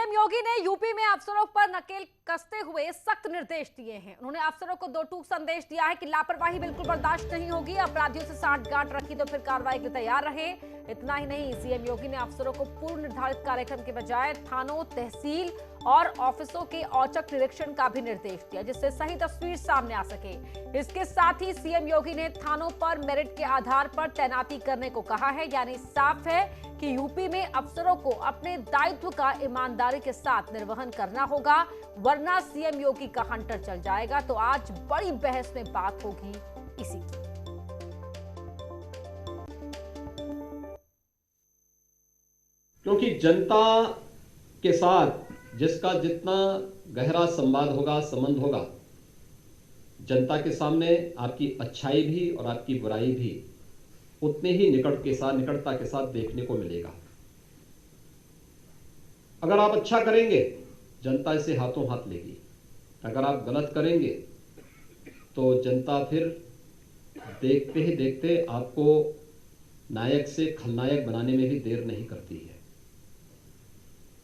CM योगी ने UP में अफसरों पर नकेल कसते हुए सख्त निर्देश दिए हैं। उन्होंने अफसरों को दो टूक संदेश दिया है कि लापरवाही बिल्कुल बर्दाश्त नहीं होगी, अपराधियों से साठगांठ रखी तो फिर कार्रवाई के लिए तैयार रहे। इतना ही नहीं, सीएम योगी ने अफसरों को पूर्व निर्धारित कार्यक्रम के बजाय थानों, तहसील और ऑफिसों के औचक निरीक्षण का भी निर्देश दिया, जिससे सही तस्वीर सामने आ सके। इसके साथ ही सीएम योगी ने थानों पर मेरिट के आधार पर तैनाती करने को कहा है। यानी साफ है कि यूपी में अफसरों को अपने दायित्व का ईमानदारी के साथ निर्वहन करना होगा, वरना सीएम योगी का हंटर चल जाएगा। तो आज बड़ी बहस में बात होगी इसी की। क्योंकि जनता के साथ जिसका जितना गहरा संवाद होगा, संबंध होगा, जनता के सामने आपकी अच्छाई भी और आपकी बुराई भी उतने ही निकटता के साथ देखने को मिलेगा। अगर आप अच्छा करेंगे, जनता इसे हाथों हाथ लेगी। अगर आप गलत करेंगे तो जनता फिर देखते ही देखते आपको नायक से खलनायक बनाने में भी देर नहीं करती है।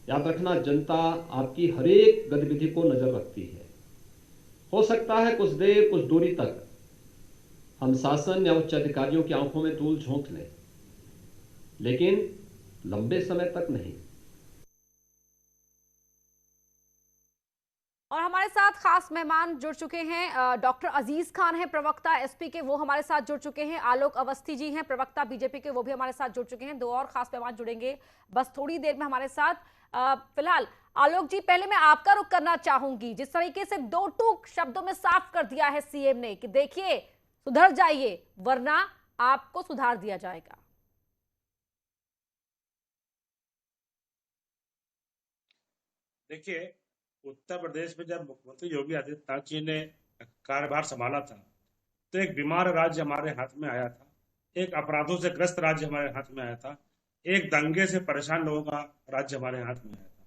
याद रखना, जनता आपकी हर एक गतिविधि को नजर रखती है। हो सकता है कुछ देर, कुछ दूरी तक हम शासन या उच्च अधिकारियों की आंखों में धूल झोंक लें, लेकिन लंबे समय तक नहीं। और हमारे साथ खास मेहमान जुड़ चुके हैं। डॉक्टर अजीज खान हैं, प्रवक्ता एसपी के, वो हमारे साथ जुड़ चुके हैं। आलोक अवस्थी जी हैं, प्रवक्ता बीजेपी के, वो भी हमारे साथ जुड़ चुके हैं। दो और खास मेहमान जुड़ेंगे बस थोड़ी देर में हमारे साथ। फिलहाल आलोक जी, पहले मैं आपका रुख करना चाहूंगी। जिस तरीके से दो टूक शब्दों में साफ कर दिया है सीएम ने कि देखिए सुधर जाइए वरना आपको सुधार दिया जाएगा। देखिए, उत्तर प्रदेश में जब मुख्यमंत्री योगी आदित्यनाथ जी ने कार्यभार संभाला था तो एक बीमार राज्य हमारे हाथ में आया था, एक अपराधों से ग्रस्त राज्य हमारे हाथ में आया था, एक दंगे से परेशान लोगों का राज्य हमारे हाथ में आया था।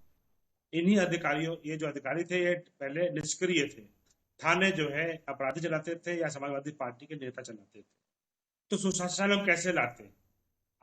इन्हीं अधिकारियों, ये जो अधिकारी थे ये पहले निष्क्रिय थे। थाने जो है अपराधी चलाते थे या समाजवादी पार्टी के नेता चलाते थे। तो सुशासन हम कैसे लाते?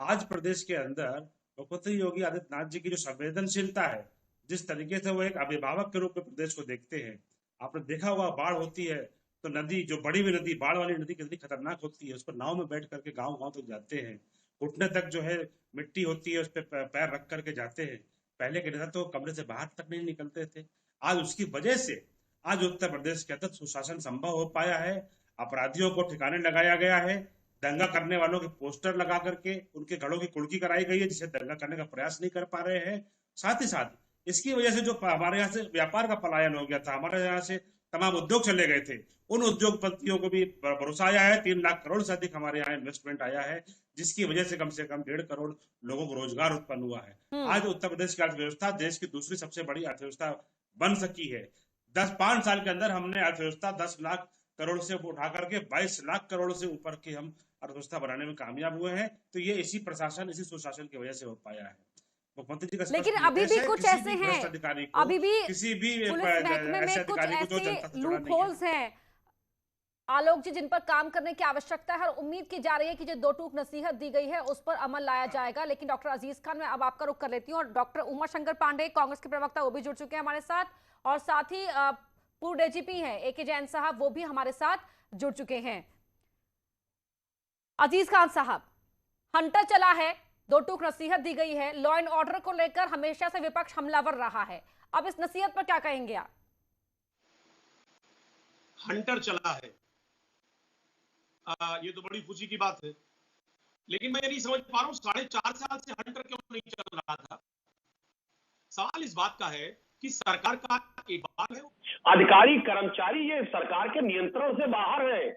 आज प्रदेश के अंदर मुख्यमंत्री योगी आदित्यनाथ जी की जो संवेदनशीलता है, जिस तरीके से वो एक अभिभावक के रूप में प्रदेश को देखते हैं। आपने देखा होगा, बाढ़ होती है तो नदी, जो बड़ी हुई नदी, बाढ़ वाली नदी कितनी खतरनाक होती है। उस पर नाव में बैठ करके गांव गांव तक जाते हैं, घुटने तक जो है मिट्टी होती है, उस पर पैर रख करके जाते हैं। पहले के नेता तो कमरे से बाहर तक नहीं निकलते थे। आज उसकी वजह से आज उत्तर प्रदेश के अंदर सुशासन संभव हो पाया है। अपराधियों को ठिकाने लगाया गया है। दंगा करने वालों के पोस्टर लगा करके उनके घरों की कुर्की कराई गई है, जिसे दंगा करने का प्रयास नहीं कर पा रहे हैं। साथ ही साथ इसकी वजह से जो हमारे यहाँ से व्यापार का पलायन हो गया था, हमारे यहाँ से तमाम उद्योग चले गए थे, उन उद्योगपतियों को भी भरोसा आया है। 3 लाख करोड़ से अधिक हमारे यहाँ इन्वेस्टमेंट आया है, जिसकी वजह से कम 1.5 करोड़ लोगों को रोजगार उत्पन्न हुआ है। आज उत्तर प्रदेश की अर्थव्यवस्था देश की दूसरी सबसे बड़ी अर्थव्यवस्था बन सकी है। 5 साल के अंदर हमने अर्थव्यवस्था 10 लाख करोड़ से उठा करके 22 लाख करोड़ से ऊपर की हम अर्थव्यवस्था बनाने में कामयाब हुए हैं। तो ये इसी प्रशासन, इसी सुशासन की वजह से हो पाया है। मुख्यमंत्री जी का लेकिन अभी भी कुछ ऐसे हैं, अभी भी किसी भी पुलिस महकमे में कुछ ऐसे लूप होल्स हैं आलोक जी, जिन पर काम करने की आवश्यकता है और उम्मीद की जा रही है कि जो दो टूक नसीहत दी गई है उस पर अमल लाया जाएगा। लेकिन डॉक्टर अजीज खान, मैं अब आपका रुख कर लेती हूँ। और डॉक्टर उमा शंकर पांडे, कांग्रेस के प्रवक्ता, वो भी जुड़ चुके हैं हमारे साथ। और साथ ही पूर्व डीजीपी हैं एके जैन साहब, वो भी हमारे साथ जुड़ चुके हैं। अजीज खान साहब, हंटर चला है, दो टूक नसीहत दी गई है, लॉ एंड ऑर्डर को लेकर हमेशा से विपक्ष हमलावर रहा है, अब इस नसीहत पर क्या कहेंगे आप? हंटर चला है, ये तो बड़ी खुशी की बात है, लेकिन मैं ये नहीं समझ पा रहा हूं 4.5 साल से हंटर क्यों नहीं चल रहा था। सवाल इस बात का है कि सरकार का एक बात है, अधिकारी कर्मचारी ये सरकार के नियंत्रण से बाहर है।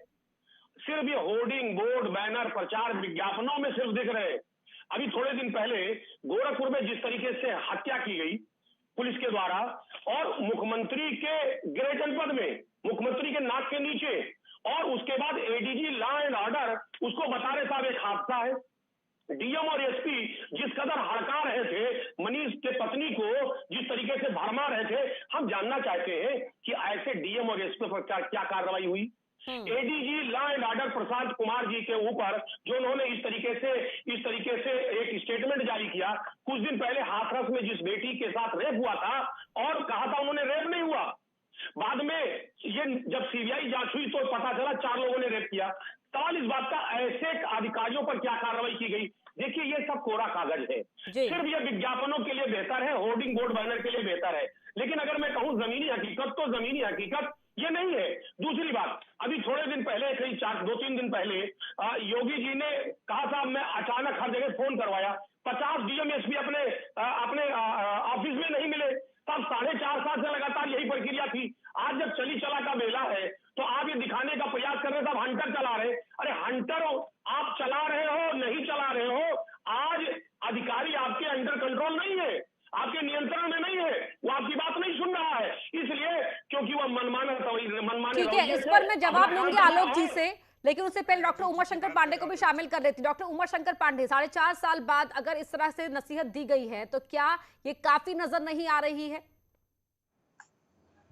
सिर्फ ये होर्डिंग, बोर्ड, बैनर, प्रचार, विज्ञापनों में सिर्फ दिख रहे हैं। अभी थोड़े दिन पहले गोरखपुर में जिस तरीके से हत्या की गई पुलिस के द्वारा, और मुख्यमंत्री के गृह जनपद में, मुख्यमंत्री के नाक के नीचे, और उसके बाद एडीजी लॉ एंड ऑर्डर उसको बता रहे साहब एक हादसा है। डीएम और एसपी जिस कदर हड़का रहे थे, मनीष के पत्नी को जिस तरीके से भरमा रहे थे, हम जानना चाहते हैं कि ऐसे डीएम और एसपी पर क्या कार्रवाई हुई। ADG law and order Prashant Kumar ji के ऊपर जो उन्होंने इस तरीके से एक स्टेटमेंट जारी किया। कुछ दिन पहले हाथरस में जिस बेटी के साथ रेप हुआ था और कहा था उन्होंने रेप नहीं हुआ, बाद में ये जब सीबीआई जांच हुई तो पता चला 4 लोगों ने रेप किया। सवाल इस बात का ऐसे अधिकारियों पर क्या कार्रवाई की गई? देखिए ये सब कोरा कागज है, सिर्फ ये विज्ञापनों के लिए बेहतर है, होर्डिंग बोर्ड बैनर के लिए बेहतर है, लेकिन अगर मैं कहूं जमीनी हकीकत तो जमीनी हकीकत ये नहीं है। दूसरी बात, अभी थोड़े दिन पहले, कई 2-3 दिन पहले योगी जी ने कहा था मैं अचानक हर जगह फोन करवाया, 50 डीएम एसपी अपने ऑफिस में नहीं मिले। तब 4.5 साल से लगातार यही प्रक्रिया थी। आज जब चली चला का बेला है तो आप ये दिखाने का प्रयास कर रहे थे, हंटर चला रहे। अरे हंटर आप चला रहे हो, नहीं चला रहे हो, आज अधिकारी आपके अंडर कंट्रोल नहीं है, आपके नियंत्रण में नहीं है, वो आपकी बात नहीं सुन रहा है, इसलिए क्योंकि वो मनमाने ठीक है, इस पर मैं जवाब लूंगी आलोक जी से, लेकिन उससे पहले डॉक्टर उमा शंकर पांडे को भी शामिल कर लेती। डॉक्टर उमा शंकर पांडे, 4.5 साल बाद अगर इस तरह से नसीहत दी गई है तो क्या ये काफी नजर नहीं आ रही है?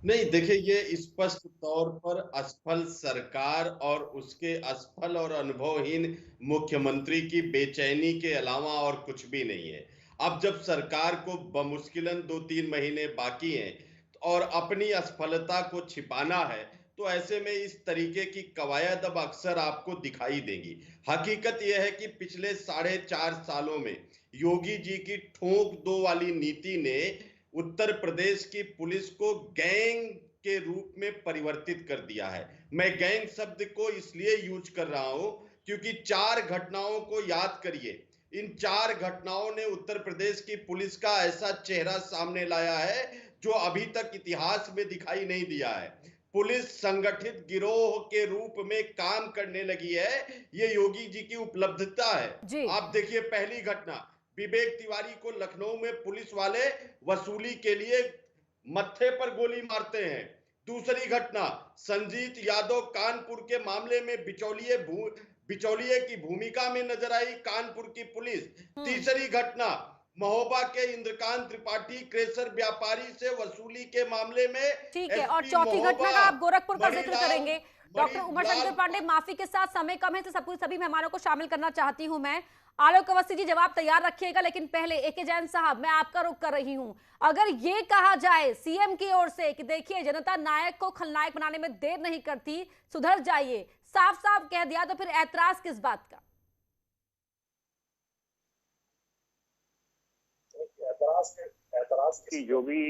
नहीं, देखिए ये स्पष्ट तौर पर असफल सरकार और उसके असफल और अनुभवहीन मुख्यमंत्री की बेचैनी के अलावा और कुछ भी नहीं है। अब जब सरकार को बमुश्किलन 2-3 महीने बाकी हैं और अपनी असफलता को छिपाना है, तो ऐसे में इस तरीके की कवायद अब अक्सर आपको दिखाई देंगी। हकीकत यह है कि पिछले 4.5 सालों में योगी जी की ठोक दो वाली नीति ने उत्तर प्रदेश की पुलिस को गैंग के रूप में परिवर्तित कर दिया है। मैं गैंग शब्द को इसलिए यूज कर रहा हूं क्योंकि 4 घटनाओं को याद करिए। इन 4 घटनाओं ने उत्तर प्रदेश की पुलिस का ऐसा चेहरा सामने लाया है जो अभी तक इतिहास में दिखाई नहीं दिया है। पुलिस संगठित गिरोह के रूप में काम करने लगी है, ये योगी जी की उपलब्धता है। आप देखिए, पहली घटना, विवेक तिवारी को लखनऊ में पुलिस वाले वसूली के लिए मत्थे पर गोली मारते हैं। दूसरी घटना, संजीत यादव कानपुर के मामले में बिचौलिए की भूमिका में नजर आई कानपुर की पुलिस। तीसरी घटना, महोबा के इंद्रकांत त्रिपाठी क्रेशर व्यापारी से वसूली के मामले में। ठीक है, और चौथी घटना का आप गोरखपुर का जिक्र करेंगे। डॉक्टर उमा शंकर पांडे, माफी के साथ समय कम है तो सभी मेहमानों को शामिल करना चाहती हूं मैं। आलोक अवस्थी जी जवाब तैयार रखिएगा, लेकिन पहले एके जैन साहब, मैं आपका रुख कर रही हूं। अगर ये कहा जाए सीएम की ओर से कि देखिए जनता नायक को खलनायक बनाने में देर नहीं करती, सुधर जाइए, साफ साफ कह दिया, तो फिर ऐतराज किस बात का? ऐतराज की जो भी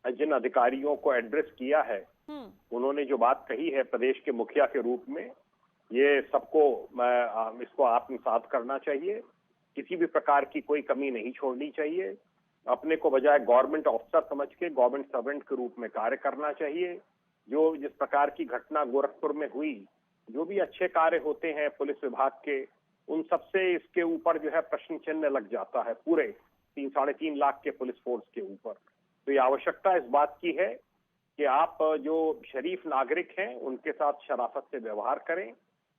जिन अधिकारियों को एड्रेस किया है, उन्होंने जो बात कही है प्रदेश के मुखिया के रूप में, ये सबको इसको आत्मसात करना चाहिए। किसी भी प्रकार की कोई कमी नहीं छोड़नी चाहिए। अपने को बजाय गवर्नमेंट ऑफिसर समझ के गवर्नमेंट सर्वेंट के रूप में कार्य करना चाहिए। जो जिस प्रकार की घटना गोरखपुर में हुई, जो भी अच्छे कार्य होते हैं पुलिस विभाग के, उन सबसे इसके ऊपर जो है प्रश्न चिन्ह लग जाता है पूरे 3-3.5 लाख के पुलिस फोर्स के ऊपर। तो ये आवश्यकता इस बात की है कि आप जो शरीफ नागरिक हैं उनके साथ शराफत से व्यवहार करें।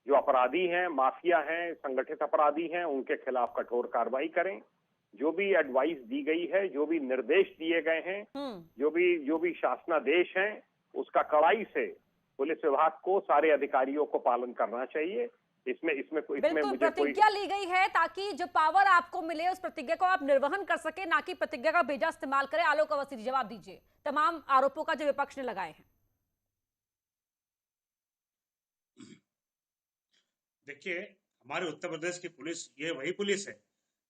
जो अपराधी हैं, माफिया हैं, संगठित अपराधी हैं, उनके खिलाफ कठोर कार्रवाई करें। जो भी एडवाइस दी गई है, जो भी निर्देश दिए गए हैं, जो भी शासनादेश हैं, उसका कड़ाई से पुलिस विभाग को, सारे अधिकारियों को पालन करना चाहिए। इसमें बिल्कुल प्रतिज्ञा ली गई है ताकि जो पावर आपको मिले उस प्रतिज्ञा को आप निर्वहन कर सके, ना कि प्रतिज्ञा का बेजा इस्तेमाल करें। आलोक अवस्थी जी जवाब दीजिए तमाम आरोपों का जो विपक्ष ने लगाए हैं। देखिए, हमारे उत्तर प्रदेश की पुलिस ये वही पुलिस है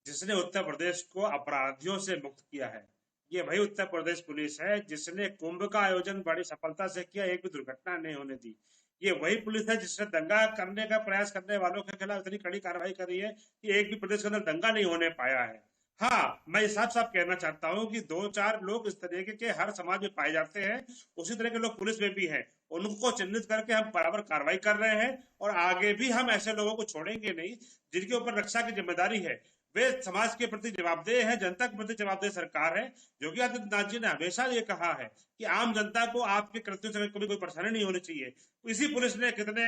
जिसने उत्तर प्रदेश को अपराधियों से मुक्त किया है। ये वही उत्तर प्रदेश पुलिस है जिसने कुंभ का आयोजन बड़ी सफलता से किया, एक भी दुर्घटना नहीं होने दी। ये वही पुलिस है जिसने दंगा करने का प्रयास करने वालों के खिलाफ इतनी कड़ी कार्रवाई करी है कि एक भी प्रदेश के अंदर दंगा नहीं होने पाया है। हाँ, मैं साफ साफ कहना चाहता हूं कि 2-4 लोग इस तरीके के हर समाज में पाए जाते हैं, उसी तरह के लोग पुलिस में भी हैं। उनको चिन्हित करके हम बराबर कार्रवाई कर रहे हैं और आगे भी हम ऐसे लोगों को छोड़ेंगे नहीं जिनके ऊपर रक्षा की जिम्मेदारी है। वे समाज के प्रति जवाबदेह है, जनता के प्रति जवाबदेह सरकार है। योगी आदित्यनाथ जी ने हमेशा ये कहा है कि आम जनता को आपके कृत्यों से कभी कोई परेशानी नहीं होनी चाहिए। इसी पुलिस ने कितने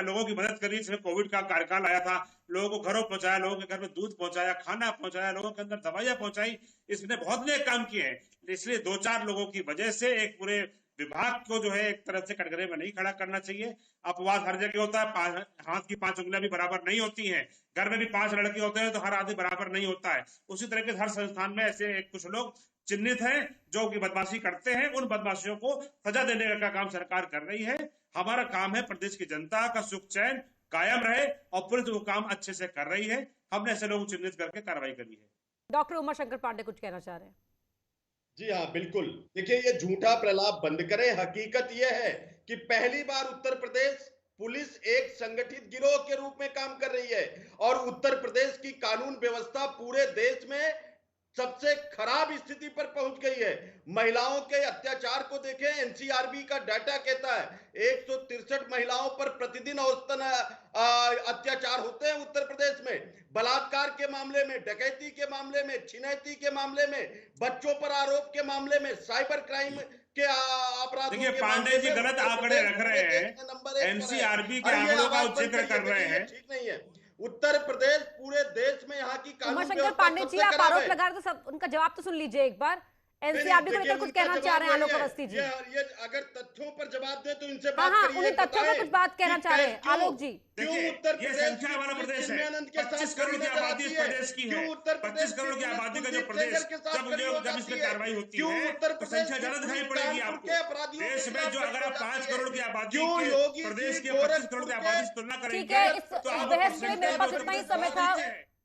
लोगों की मदद करी, जिसमें कोविड का कार्यकाल आया था, लोगों को घरों पहुंचाया, लोगों के घर में दूध पहुंचाया, खाना पहुंचाया, लोगों के अंदर दवाइयां पहुंचाई। इसने बहुत नए काम किए हैं। इसलिए 2-4 लोगों की वजह से एक पूरे विभाग को जो है एक तरह से कटघरे में नहीं खड़ा करना चाहिए। अपवाद हर जगह होता है, हाथ की 5 उंगलियां भी बराबर नहीं होती हैं। घर में भी 5 लड़के होते हैं तो हर आदमी बराबर नहीं होता है। उसी तरीके से हर संस्थान में ऐसे कुछ लोग चिन्हित हैं जो कि बदमाशी करते हैं। उन बदमाशियों को सजा देने का काम सरकार कर रही है। हमारा काम है प्रदेश की जनता का सुख चैन कायम रहे और पुलिस वो काम अच्छे से कर रही है। हमने ऐसे लोगों को चिन्हित करके कार्रवाई करी है। डॉक्टर उमाशंकर पांडे कुछ कहना चाह रहे हैं। जी हाँ, बिल्कुल। देखिए, ये झूठा प्रलाप बंद करें। हकीकत यह है कि पहली बार उत्तर प्रदेश पुलिस एक संगठित गिरोह के रूप में काम कर रही है और उत्तर प्रदेश की कानून व्यवस्था पूरे देश में सबसे खराब स्थिति पर पहुंच गई है। महिलाओं के अत्याचार को देखें, एनसीआरबी का डाटा कहता है 163 महिलाओं पर प्रतिदिन औसतन अत्याचार होते हैं उत्तर प्रदेश में। बलात्कार के मामले में, डकैती के मामले में, छिनैती के मामले में, बच्चों पर आरोप के मामले में, साइबर क्राइम के अपराधों देखिए, के पांडे जी गलत आंकड़े रख रहे हैं, एनसीआरबी के आंकड़ों का जिक्र कर रहे हैं। ठीक नहीं है। उत्तर प्रदेश पूरे देश में यहाँ की कानून उमाशंकर पांडे जी, आप आरोप लगा रहे थे, सब उनका जवाब तो सुन लीजिए एक बार। एनसीआरबी को लेकर कुछ कहना चाह रहे हैं आलोक अवस्थी जी। ये अगर तथ्यों पर जवाब दे तो इनसे हाँ बात हाँ, करिए। उन्हीं तथ्यों पर कुछ बात कहना चाह रहे हैं आलोक जी। क्यों उत्तर ये प्रदेश संख्या वाला प्रदेश है, 25 करोड़ की आबादी इस प्रदेश की है। 25 करोड़ की आबादी का जो प्रदेश, जब इस पे कार्रवाई होती है तो संख्या ज्यादा दिखाई पड़ेगी आपको। देश में जो अगर आप 5 करोड़ की आबादी के प्रदेश की 25 करोड़ की आबादी से तुलना ठीक है, करेंगे इस तो आप बहस में मेरे पास इतना ही समय था।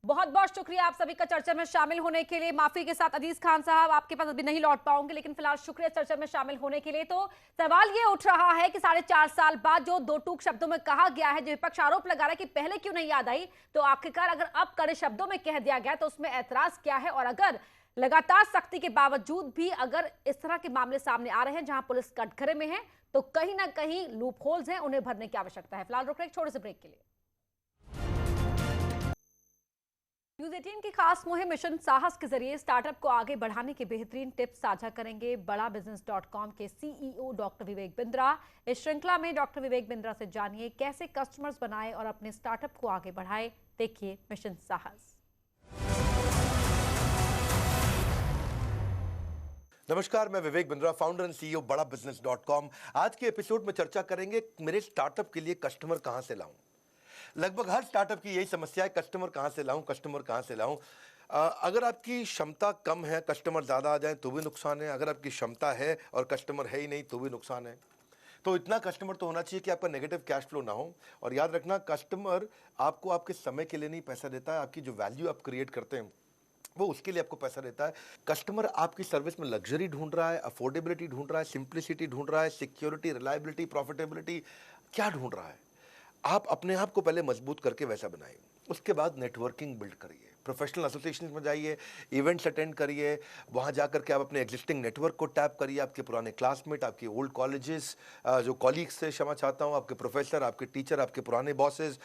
बहुत बहुत शुक्रिया आप सभी का चर्चा में शामिल होने के लिए। माफी के साथ अजीज खान साहब, आपके पास अभी नहीं लौट पाऊंगे, लेकिन फिलहाल शुक्रिया चर्चा में शामिल होने के लिए। तो सवाल ये उठ रहा है कि 4.5 साल बाद जो दो टूक शब्दों में कहा गया है, जो विपक्ष आरोप लगा रहा है कि पहले क्यों नहीं याद आई, तो आखिरकार अगर अब कड़े शब्दों में कह दिया गया तो उसमें ऐतराज क्या है? और अगर लगातार सख्ती के बावजूद भी अगर इस तरह के मामले सामने आ रहे हैं जहां पुलिस कटघरे में है, तो कहीं ना कहीं लूप होल्स हैं, उन्हें भरने की आवश्यकता है। फिलहाल रुक रहे एक छोटे से ब्रेक के लिए। न्यूज़ 18 की खास मुहिम मिशन साहस के जरिए स्टार्टअप को आगे बढ़ाने के बेहतरीन टिप्स साझा करेंगे बड़ाबिजनेस.com के सीईओ डॉक्टर विवेक बिंद्रा। इस श्रृंखला में डॉक्टर विवेक बिंद्रा से जानिए कैसे कस्टमर्स बनाए और अपने स्टार्टअप को आगे बढ़ाए। देखिए मिशन साहस। नमस्कार, मैं Vivek Bindra, founder and CEO बड़ाबिजनेस.com। आज के एपिसोड में चर्चा करेंगे मेरे स्टार्टअप के लिए कस्टमर कहां से लाऊं। लगभग हर स्टार्टअप की यही समस्या है, कस्टमर कहां से लाऊं, कस्टमर कहां से लाऊं। अगर आपकी क्षमता कम है, कस्टमर ज़्यादा आ जाए तो भी नुकसान है। अगर आपकी क्षमता है और कस्टमर है ही नहीं तो भी नुकसान है। तो इतना कस्टमर तो होना चाहिए कि आपका नेगेटिव कैश फ्लो ना हो। और याद रखना, कस्टमर आपको आपके समय के लिए नहीं पैसा देता है, आपकी जो वैल्यू आप क्रिएट करते हैं वो उसके लिए आपको पैसा देता है। कस्टमर आपकी सर्विस में लग्जरी ढूंढ रहा है, अफोर्डेबिलिटी ढूंढ रहा है, सिंप्लिसिटी ढूंढ रहा है, सिक्योरिटी, रिलायबिलिटी, प्रॉफिटेबिलिटी, क्या ढूंढ रहा है। आप अपने आप को पहले मजबूत करके वैसा बनाइए। उसके बाद नेटवर्किंग बिल्ड करिए, प्रोफेशनल एसोसिएशन में जाइए, इवेंट्स अटेंड करिए, वहाँ जाकर के आप अपने एग्जिस्टिंग नेटवर्क को टैप करिए। आपके पुराने क्लासमेट, आपके ओल्ड कॉलेजेस, जो कॉलीग्स से क्षमा चाहता हूँ, आपके प्रोफेसर, आपके टीचर, आपके पुराने बॉसेस,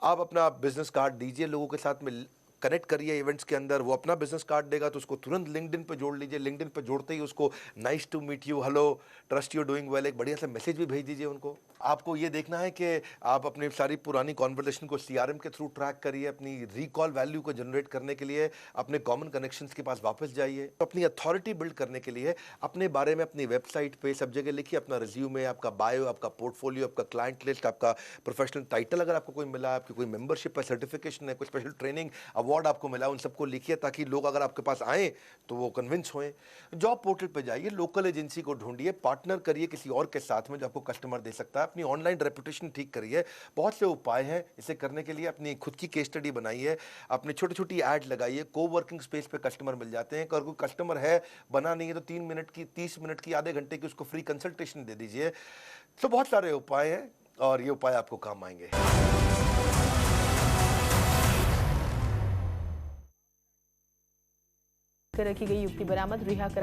आप अपना बिजनेस कार्ड दीजिए, लोगों के साथ में कनेक्ट करिए इवेंट्स के अंदर। वो अपना बिजनेस कार्ड देगा तो उसको तुरंत लिंक्डइन पे जोड़ लीजिए। लिंक्डइन पे जोड़ते ही उसको nice to meet you, hello, trust you doing well, एक बढ़िया सा मैसेज भी भेज दीजिए उनको। आपको ये देखना है कि आप अपनी सारी पुरानी कॉन्वर्सेशन को सीआरएम के थ्रू ट्रैक करिए। अपनी रिकॉल वैल्यू को जनरेट करने के लिए अपने कॉमन कनेक्शंस के पास वापस जाइए। तो अपनी अथॉरिटी बिल्ड करने के लिए अपने बारे में अपनी वेबसाइट पे सब जगह लिखिए अपना रिज्यूमे, आपका बायो, आपका पोर्टफोलियो, आपका क्लाइंट लिस्ट, आपका प्रोफेशनल टाइटल अगर आपको कोई मिला, आपकी कोई मेंबरशिप है, सर्टिफिकेशन है, कोई स्पेशल ट्रेनिंग अवार्ड आपको मिला, उन सबको लिखिए ताकि लोग अगर आपके पास आए तो वो कन्विंस हों। जॉब पोर्टल पे जाइए, लोकल एजेंसी को ढूंढिए, पार्टनर करिए किसी और के साथ में जो आपको कस्टमर दे सकता है। अपनी ऑनलाइन रेपुटेशन ठीक करिए। बहुत से उपाय हैं इसे करने के लिए। अपनी खुद की केस स्टडी बनाइए, अपनी छोटी छोटी ऐड लगाइए। को वर्किंग स्पेस पे कस्टमर मिल जाते हैं। अगर कोई कस्टमर है, बना नहीं है, तो 3 मिनट की, 30 मिनट की, आधे घंटे की उसको फ्री कंसल्टेशन दे दीजिए। तो बहुत सारे उपाय हैं और ये उपाय आपको काम आएंगे। रखी गई युवती बरामद, रिहा कर